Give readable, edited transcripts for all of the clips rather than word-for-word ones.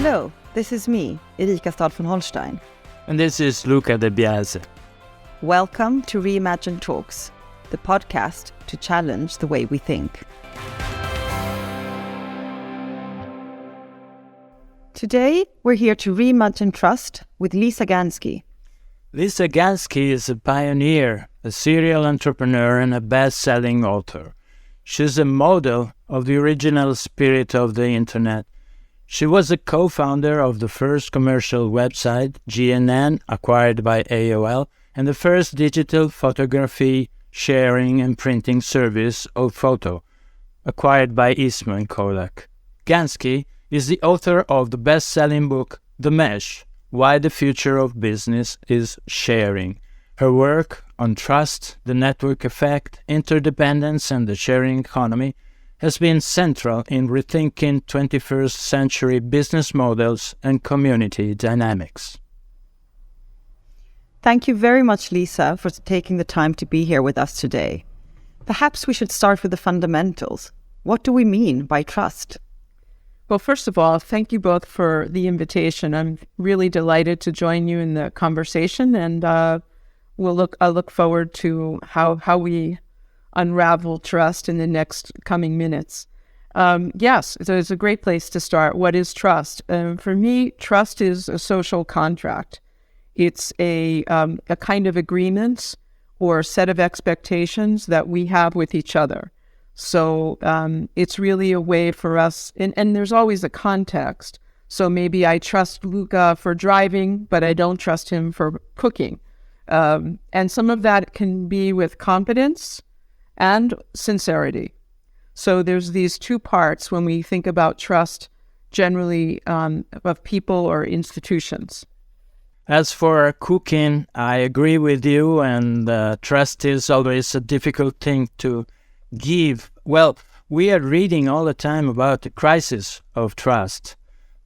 Hello, this is me, Erika from Holstein. And this is Luca the Biase. Welcome to Re-Imagine Talks, the podcast to challenge the way we think. Today, we're here to reimagine trust with Lisa Gansky. Lisa Gansky is a pioneer, a serial entrepreneur, and a best-selling author. She's a model of the original spirit of the internet. She was a co-founder of the first commercial website, GNN, acquired by AOL, and the first digital photography sharing and printing service, Photo, acquired by Eastman Kodak. Gansky is the author of the best-selling book, The Mesh, Why the Future of Business is Sharing. Her work on trust, the network effect, interdependence, and the sharing economy has been central in rethinking 21st century business models and community dynamics. Thank you very much, Lisa, for taking the time to be here with us today. Perhaps we should start with the fundamentals. What do we mean by trust? Well, first of all, thank you both for the invitation. I'm really delighted to join you in the conversation, and I look forward to how we unravel trust in the next coming minutes. Yes, so it's a great place to start. What is trust? For me, trust is a social contract. It's a kind of agreement or set of expectations that we have with each other. So it's really a way for us, and there's always a context. So maybe I trust Luca for driving, but I don't trust him for cooking. And some of that can be with competence and sincerity. So there's these two parts when we think about trust generally of people or institutions. As for cooking, I agree with you, and trust is always a difficult thing to give. Well, we are reading all the time about the crisis of trust.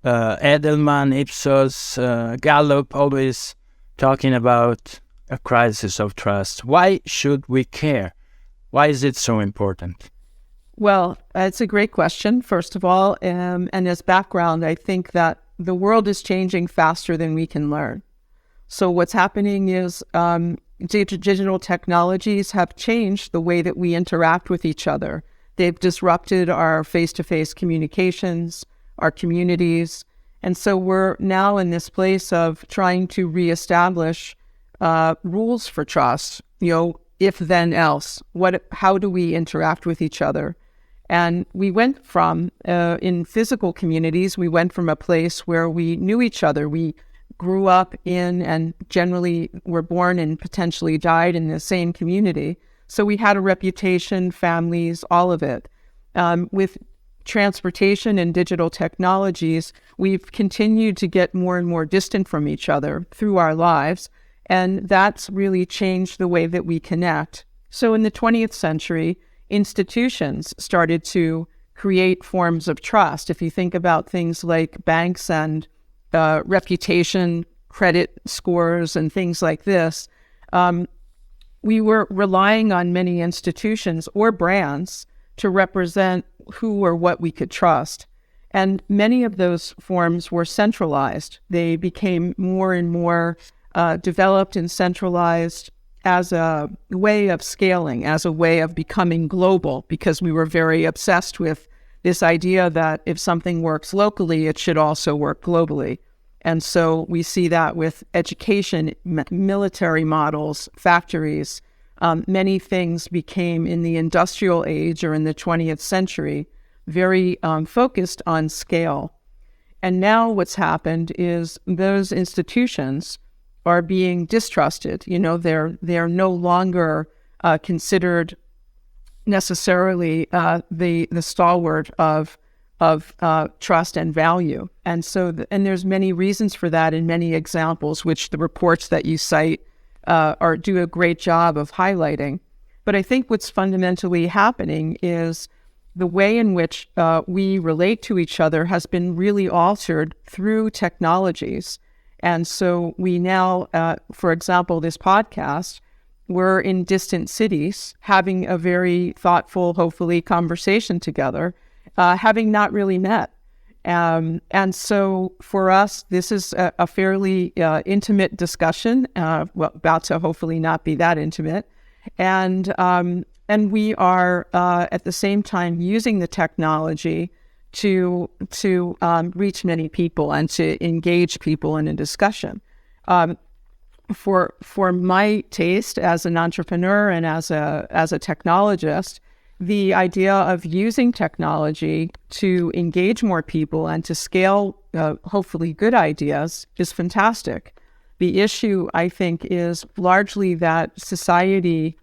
Edelman, Ipsos, Gallup, always talking about a crisis of trust. Why should we care? Why is it so important? Well, it's a great question, first of all. And as background, I think that the world is changing faster than we can learn. So what's happening is digital technologies have changed the way that we interact with each other. They've disrupted our face-to-face communications, our communities. And so we're now in this place of trying to reestablish rules for trust, if then else. How do we interact with each other? And we went from, in physical communities, we went from a place where we knew each other. We grew up in and generally were born and potentially died in the same community. So we had a reputation, families, all of it. With transportation and digital technologies, we've continued to get more and more distant from each other through our lives. And that's really changed the way that we connect. So in the 20th century, institutions started to create forms of trust. If you think about things like banks and reputation, credit scores, and things like this, we were relying on many institutions or brands to represent who or what we could trust. And many of those forms were centralized. They became more and more developed and centralized as a way of scaling, as a way of becoming global, because we were very obsessed with this idea that if something works locally, it should also work globally. And so we see that with education, military models, factories. Many things became in the industrial age or in the 20th century very focused on scale. And now what's happened is those institutions are being distrusted. They're no longer considered necessarily the stalwart of trust and value. And so, and there's many reasons for that and many examples, which the reports that you cite do a great job of highlighting. But I think what's fundamentally happening is the way in which we relate to each other has been really altered through technologies. And so we now, for example, this podcast, we're in distant cities having a very thoughtful, hopefully, conversation together, having not really met. And so for us, this is a fairly intimate discussion, about to hopefully not be that intimate. And we are at the same time using the technology to reach many people and to engage people in a discussion. For my taste as an entrepreneur and as a technologist, the idea of using technology to engage more people and to scale hopefully good ideas is fantastic. The issue, I think, is largely that society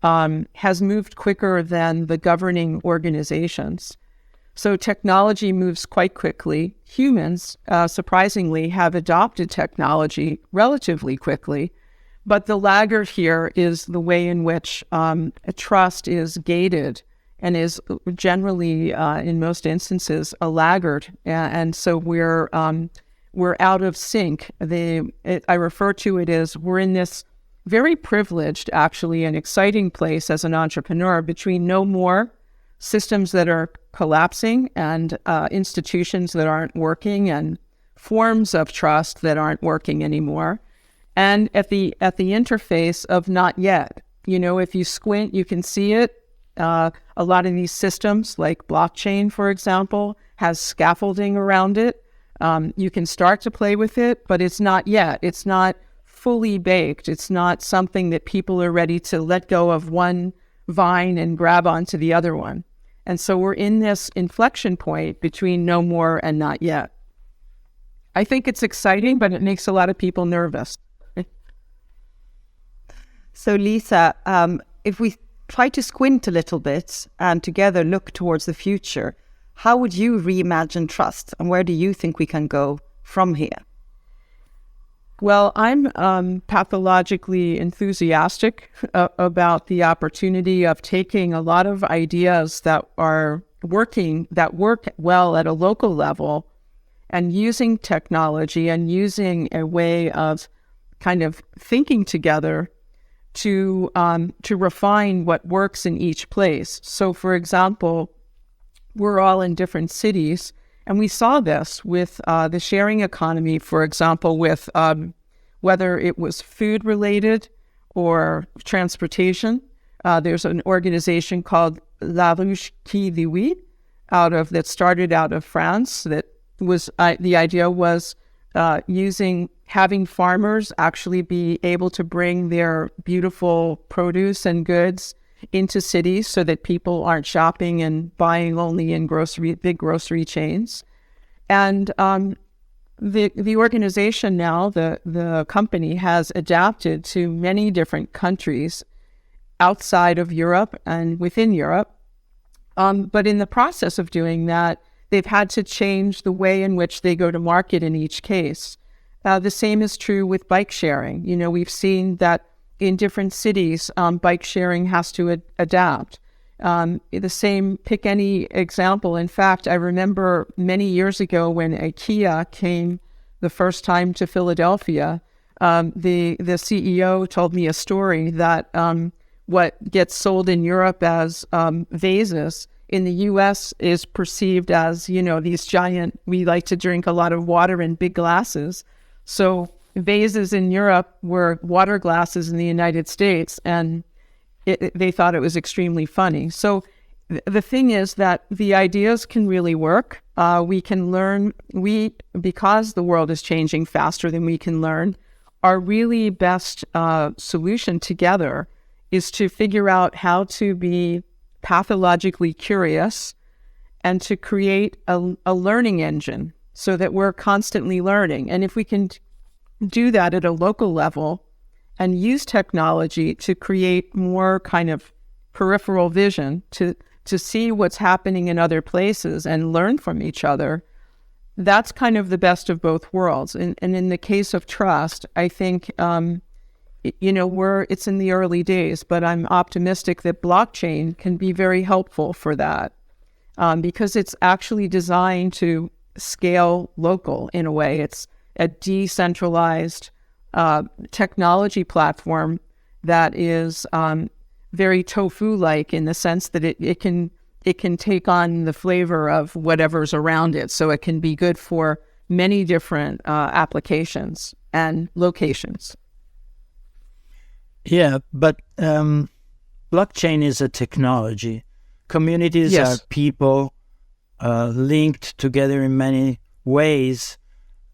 has moved quicker than the governing organizations. So technology moves quite quickly. Humans, surprisingly, have adopted technology relatively quickly. But the laggard here is the way in which trust is gated and is generally, in most instances, a laggard. And so we're out of sync. I refer to it as we're in this very privileged, actually, and exciting place as an entrepreneur between no more systems that are collapsing and institutions that aren't working and forms of trust that aren't working anymore. And at the interface of not yet. If you squint, you can see it. A lot of these systems, like blockchain, for example, has scaffolding around it. You can start to play with it, but it's not yet. It's not fully baked. It's not something that people are ready to let go of one vine and grab onto the other one. And so we're in this inflection point between no more and not yet. I think it's exciting, but it makes a lot of people nervous. So Lisa, if we try to squint a little bit and together look towards the future, how would you reimagine trust, and where do you think we can go from here? Well, I'm pathologically enthusiastic about the opportunity of taking a lot of ideas that work well at a local level and using technology and using a way of kind of thinking together to refine what works in each place. So, for example, we're all in different cities, and we saw this with the sharing economy, for example, with whether it was food related or transportation. There's an organization called La Ruche qui Louis that started out of France. That was the idea was having farmers actually be able to bring their beautiful produce and goods into cities so that people aren't shopping and buying only in big grocery chains. And the organization now, the company, has adapted to many different countries outside of Europe and within Europe. But in the process of doing that, they've had to change the way in which they go to market in each case. The same is true with bike sharing. We've seen that in different cities, bike sharing has to adapt. The same, pick any example. In fact, I remember many years ago when IKEA came the first time to Philadelphia, the CEO told me a story that what gets sold in Europe as vases in the U.S. is perceived as, these giant, we like to drink a lot of water in big glasses. So vases in Europe were water glasses in the United States, and they thought it was extremely funny. So the thing is that the ideas can really work. We can learn, because the world is changing faster than we can learn, our really best solution together is to figure out how to be pathologically curious and to create a learning engine so that we're constantly learning. And if we can do that at a local level and use technology to create more kind of peripheral vision to see what's happening in other places and learn from each other, that's kind of the best of both worlds. And in the case of trust, I think, it's in the early days, but I'm optimistic that blockchain can be very helpful for that because it's actually designed to scale local in a way. It's a decentralized technology platform that is very tofu-like in the sense that it can it can take on the flavor of whatever's around it. So it can be good for many different applications and locations. Yeah, but blockchain is a technology. Communities are people linked together in many ways.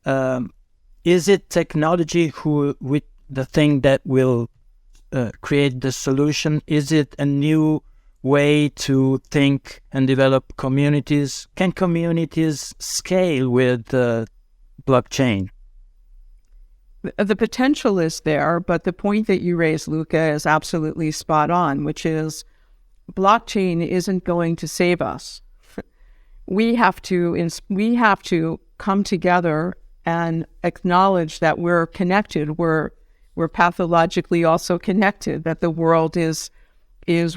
Is it technology with the thing that will create the solution? Is it a new way to think and develop communities? Can communities scale with blockchain? The potential is there, but the point that you raised, Luca, is absolutely spot on, which is blockchain isn't going to save us. We have to come together and acknowledge that we're connected. We're pathologically also connected. That the world is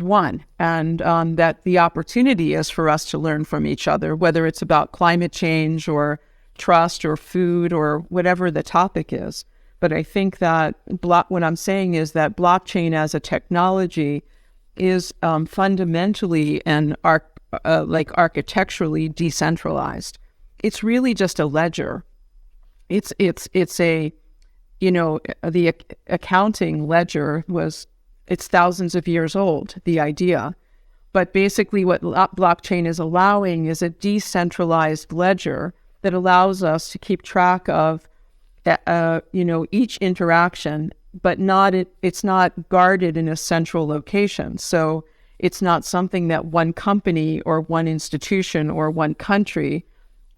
one, and that the opportunity is for us to learn from each other, whether it's about climate change or trust or food or whatever the topic is. But I think that what I'm saying is that blockchain as a technology is fundamentally and architecturally decentralized. It's really just a ledger. It's a, the accounting ledger it's thousands of years old, the idea. But basically what blockchain is allowing is a decentralized ledger that allows us to keep track of each interaction, but it's not guarded in a central location. So it's not something that one company or one institution or one country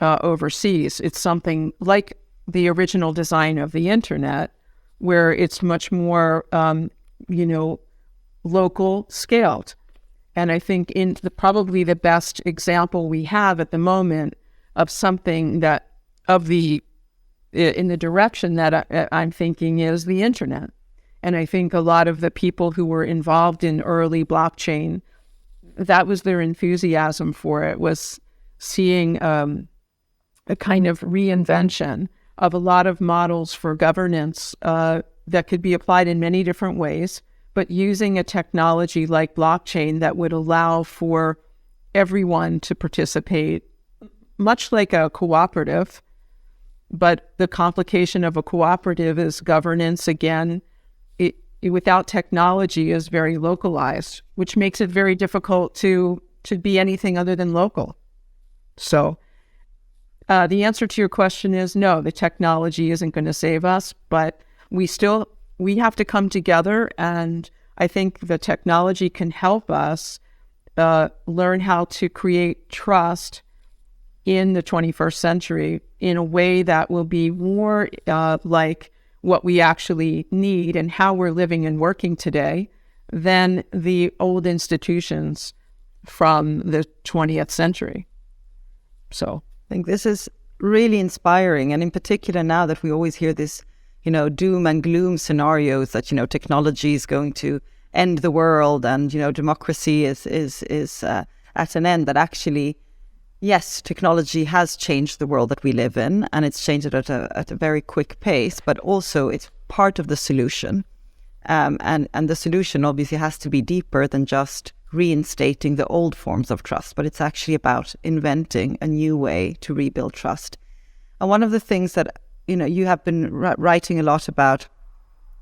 oversees. It's something like the original design of the internet, where it's much more, local scaled. And I think probably the best example we have at the moment of something that in the direction that I'm thinking is the internet. And I think a lot of the people who were involved in early blockchain, that was their enthusiasm for it, was seeing a kind of reinvention of a lot of models for governance that could be applied in many different ways, but using a technology like blockchain that would allow for everyone to participate, much like a cooperative. But the complication of a cooperative is governance, again, without technology, is very localized, which makes it very difficult to be anything other than local. So the answer to your question is no, the technology isn't going to save us, but we have to come together, and I think the technology can help us learn how to create trust in the 21st century in a way that will be more like what we actually need and how we're living and working today than the old institutions from the 20th century. So I think this is really inspiring. And in particular, now that we always hear this, doom and gloom scenarios that, technology is going to end the world and, democracy is at an end, that actually, yes, technology has changed the world that we live in, and it's changed it at a very quick pace, but also it's part of the solution. And the solution obviously has to be deeper than just reinstating the old forms of trust, but it's actually about inventing a new way to rebuild trust. And one of the things that, you have been writing a lot about,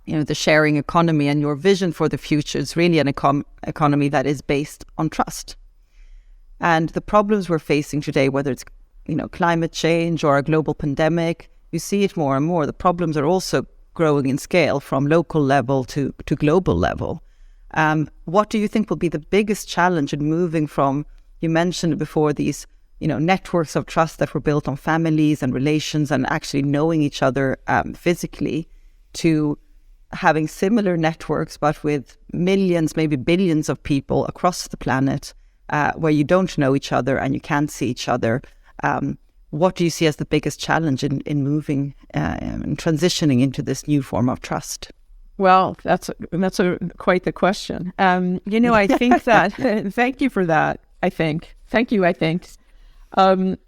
the sharing economy, and your vision for the future is really an economy that is based on trust. And the problems we're facing today, whether it's, climate change or a global pandemic, you see it more and more. The problems are also growing in scale from local level to global level. What do you think will be the biggest challenge in moving from, you mentioned before, these, networks of trust that were built on families and relations and actually knowing each other physically, to having similar networks but with millions, maybe billions of people across the planet, where you don't know each other and you can't see each other. What do you see as the biggest challenge in moving and transitioning into this new form of trust? Well, that's quite the question. I think that, thank you for that, I think. Thank you, I think. I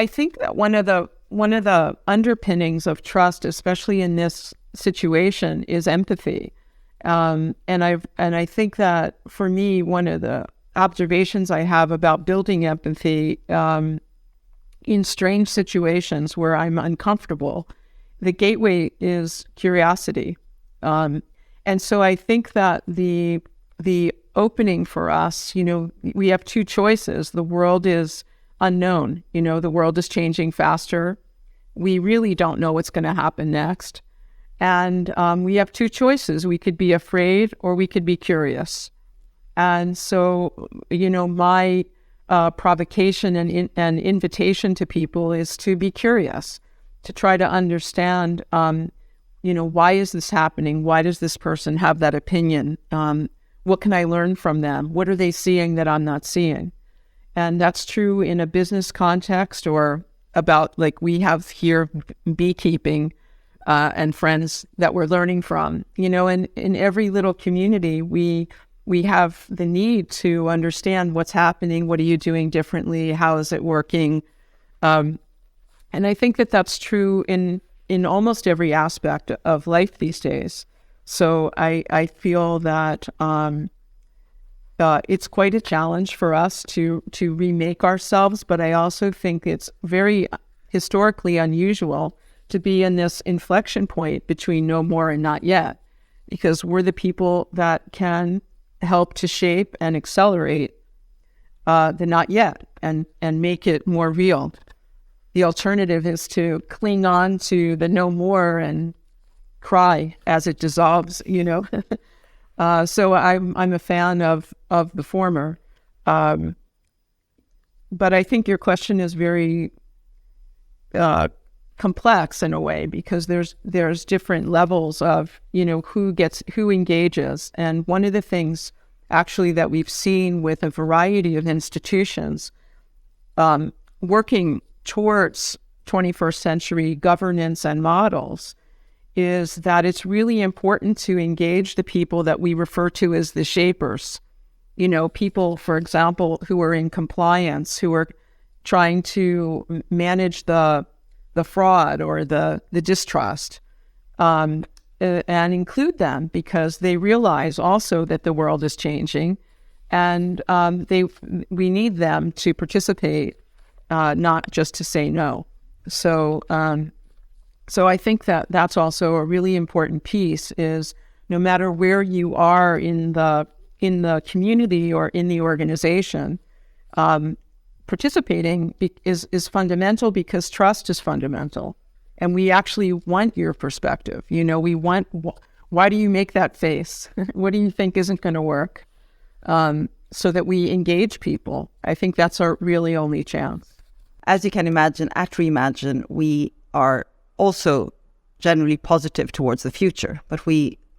think that one of the underpinnings of trust, especially in this situation, is empathy. And I think that for me, one of the observations I have about building empathy in strange situations where I'm uncomfortable, the gateway is curiosity. And so I think that the opening for us, we have two choices. The world is unknown. The world is changing faster. We really don't know what's going to happen next. And we have two choices. We could be afraid or we could be curious. And so, my provocation and invitation to people is to be curious, to try to understand, why is this happening? Why does this person have that opinion? What can I learn from them? What are they seeing that I'm not seeing? And that's true in a business context or about, like we have here, beekeeping and friends that we're learning from. In every little community, we have the need to understand what's happening. What are you doing differently? How is it working? And I think that that's true in almost every aspect of life these days. So I feel that it's quite a challenge for us to remake ourselves, but I also think it's very historically unusual to be in this inflection point between no more and not yet, because we're the people that can help to shape and accelerate the not yet and make it more real. The alternative is to cling on to the no more and cry as it dissolves, So I'm a fan of the former. But I think your question is very complex in a way, because there's different levels of, who engages. And one of the things actually that we've seen with a variety of institutions working towards 21st century governance and models is that it's really important to engage the people that we refer to as the shapers. People, for example, who are in compliance, who are trying to manage the fraud or the distrust, and include them, because they realize also that the world is changing, and we need them to participate, not just to say no. So I think that that's also a really important piece, is no matter where you are in the community or in the organization, participating is fundamental, because trust is fundamental. And we actually want your perspective. We want, why do you make that face? What do you think isn't going to work? So that we engage people. I think that's our really only chance. As you can imagine, at Reimagine, we are also generally positive towards the future, but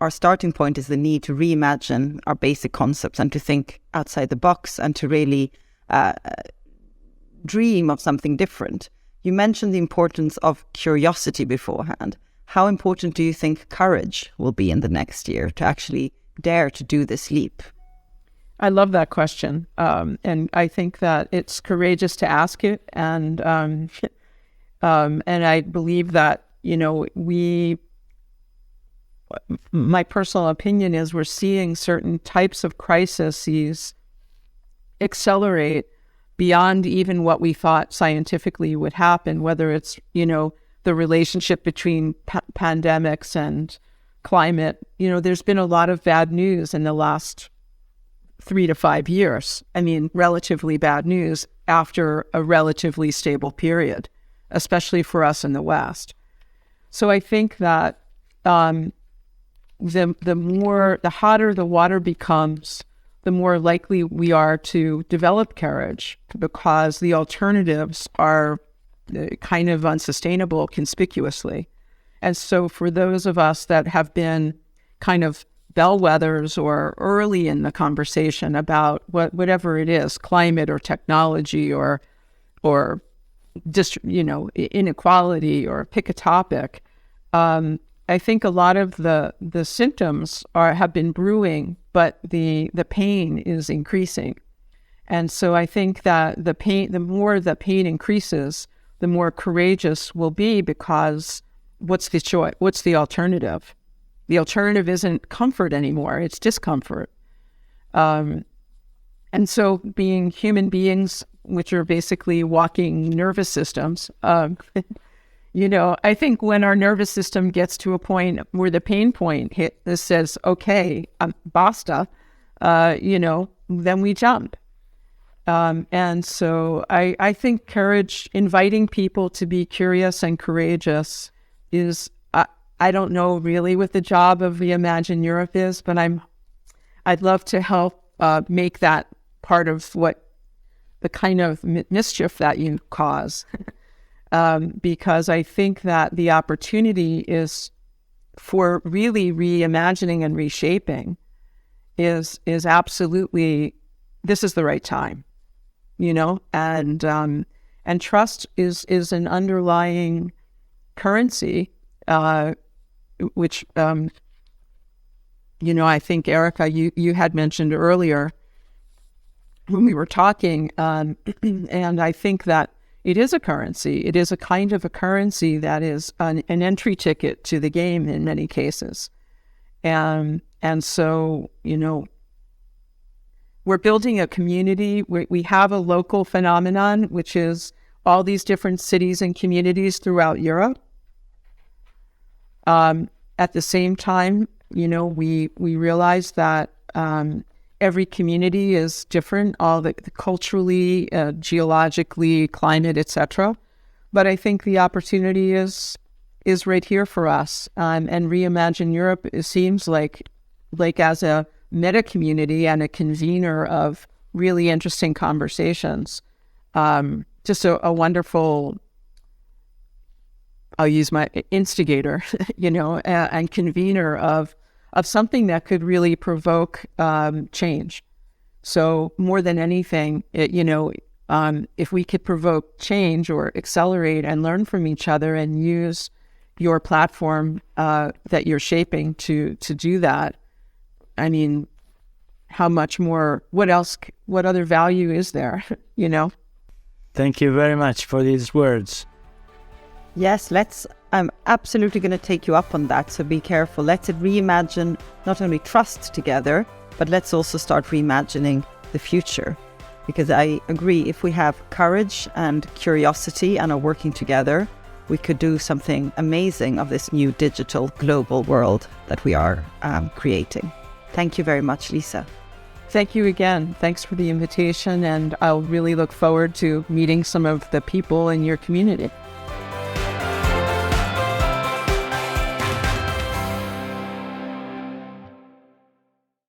our starting point is the need to reimagine our basic concepts and to think outside the box and to really dream of something different. You mentioned the importance of curiosity beforehand. How important do you think courage will be in the next year to actually dare to do this leap? I love that question. And I think that it's courageous to ask it. And I believe that, my personal opinion is we're seeing certain types of crises accelerate beyond even what we thought scientifically would happen, whether it's, the relationship between pandemics and climate. There's been a lot of bad news in the last 3 to 5 years. I mean, relatively bad news after a relatively stable period, especially for us in the West. So I think that the hotter the water becomes, the more likely we are to develop courage, because the alternatives are kind of unsustainable conspicuously. And so for those of us that have been kind of bellwethers or early in the conversation about whatever it is, climate or technology or inequality, or pick a topic, I think a lot of the symptoms have been brewing, but the pain is increasing. And so I think that the more the pain increases, the more courageous we'll be, because what's the choice? What's the alternative? The alternative isn't comfort anymore, it's discomfort. And And so being human beings, which are basically walking nervous systems, I think when our nervous system gets to a point where the pain point says, okay, basta, then we jump. And so I think courage, inviting people to be curious and courageous is, I don't know really what the job of Re-Imagine Europe is, but I'd love to help make that part of what the kind of mischief that you cause. Because I think that the opportunity is for really reimagining and reshaping is absolutely, this is the right time, and trust is an underlying currency, which, I think, Erika, you had mentioned earlier when we were talking, and I think that it is a currency. It is a kind of a currency that is an entry ticket to the game in many cases. And so, we're building a community. We have a local phenomenon, which is all these different cities and communities throughout Europe. At the same time, we realize that every community is different, all the culturally, geologically, climate, etc. But I think the opportunity is right here for us. And Re-Imagine Europe, it seems like as a meta community and a convener of really interesting conversations, just a wonderful, I'll use my instigator, and convener of something that could really provoke change. So more than anything, if we could provoke change or accelerate and learn from each other and use your platform that you're shaping to do that, I mean, how much more, what other value is there, Thank you very much for these words. Yes, I'm absolutely going to take you up on that, so be careful. Let's reimagine not only trust together, but let's also start reimagining the future. Because I agree, if we have courage and curiosity and are working together, we could do something amazing of this new digital global world that we are creating. Thank you very much, Lisa. Thank you again. Thanks for the invitation, and I'll really look forward to meeting some of the people in your community.